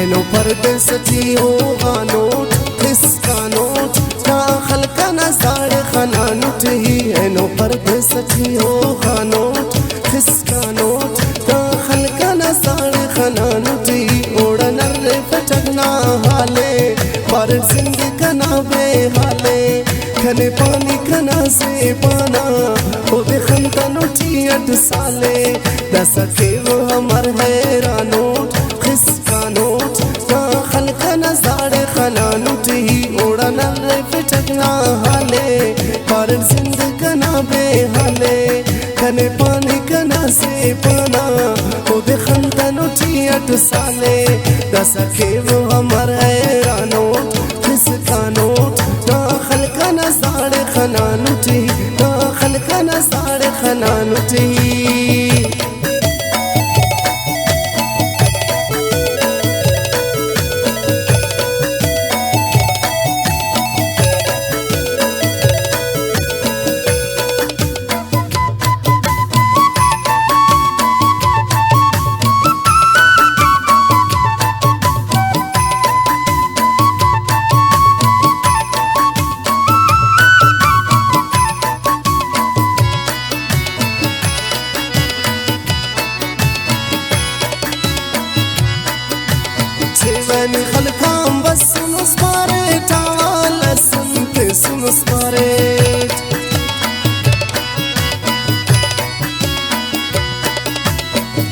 no परदेस जी हो गानोट किसका note दाखल का नजाड़ खनानुट ही है नो परदेस जी हो गानोट किसका नोट दाखल का नजाड़ खनानुट ही ओड़न रे फटकना हाले पर जिंद कना बेहाले खने पानी खना से पाना ओ देखन तनुटी 8 साले दस के वो हमर हैरानोट किसका नोट दाखल का नजाड़े खनानुट ही उड़न रे फटकना हाले पर जिंद कना बेहाले खने पानी कना से पाना ओ देखन तनुटी 8 साले दस के वो हमर हैरानोट किसका नोट दाखल का नजाड़े खनानुट ही दाखल का नजाड़े खनानुट ही जीवन खलकाम बस सुनुस मारे टाल सुनते सुनुस मारे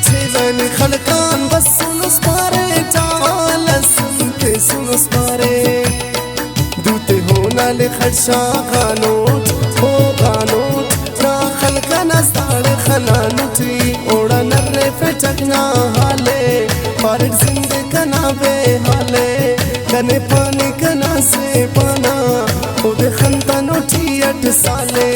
जीवन खलकाम बस सुनुस मारे टाल सुनते सुनुस मारे दूते होना ले खर्चा गानोट हो गानोट दाखल का नजाड़ खनानुटी ओड़न रे फटकना हाले पर जिंद कना बेहाले कने पानी कना से पाना ओ देखन तनुटी 8 साले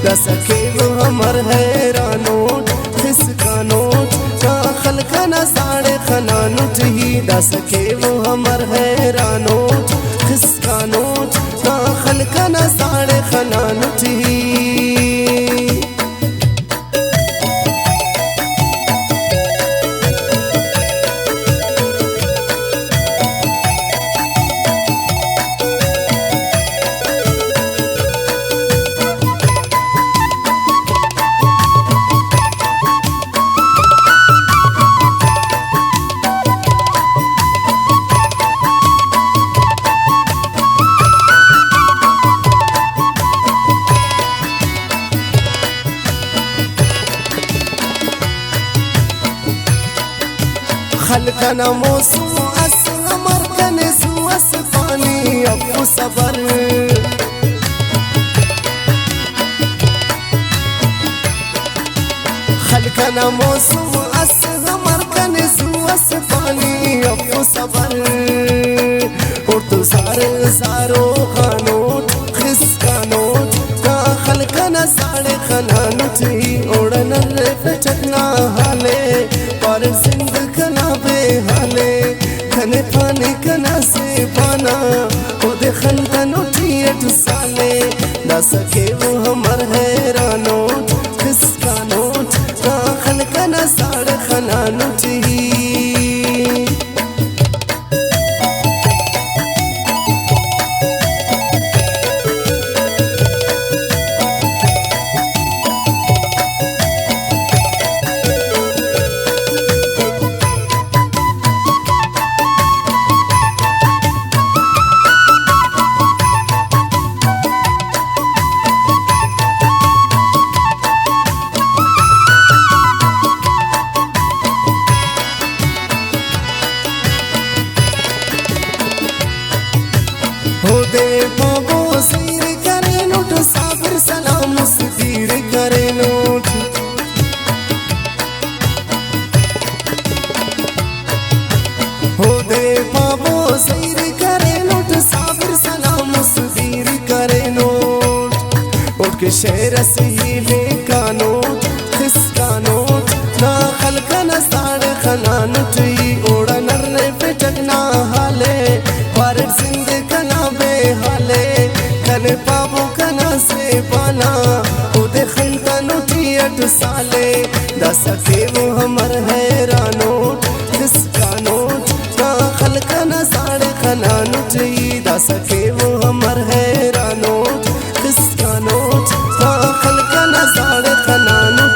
दस के वो हमर हैरानोट किसका नोट दाखल का नजाड़े खनानुट ही दस के वो हमर हैरानोट किसका नोट दाखल का नजाड़े खनानुट ही खलकना मौसम अस अमर कने सुअस पानी अबू सबर खलकना मौसम अस अमर कने सुअस पानी अबू सबर और तो सारे सारो खानोट किसका नोट दाखल का नजाड़े खनानुट ही ओड़न रे फटकना हाले पर जिंद कना बेहाले खने पानी कना से पाना ओ देखन तनुटी 8 साले दस के वो हमर हैरानोट किसका नोट दाखल का नजाड़ खनानुट ही हो दे बाबो सिर करे नोट साबिर सलाम सिर करे नोट हो दे बाबो सिर करे नोट साबिर सलाम सिर करे नोट उठ के शहर से ही ले का नोट किसका नोट दाखल का नजाड़ खनानुट ही ओड़न रे फटकना हाले पर जिंद कना बेहाले कने पाबो कना से पाना ओ देखन तनुटी 8 साले दस के वो हमर हैरानोट किसका नोट दाखल का नजारे खनानुट ईदा सके वो हमर हैरानोट किसका नोट दाखल का नजारे खनानुट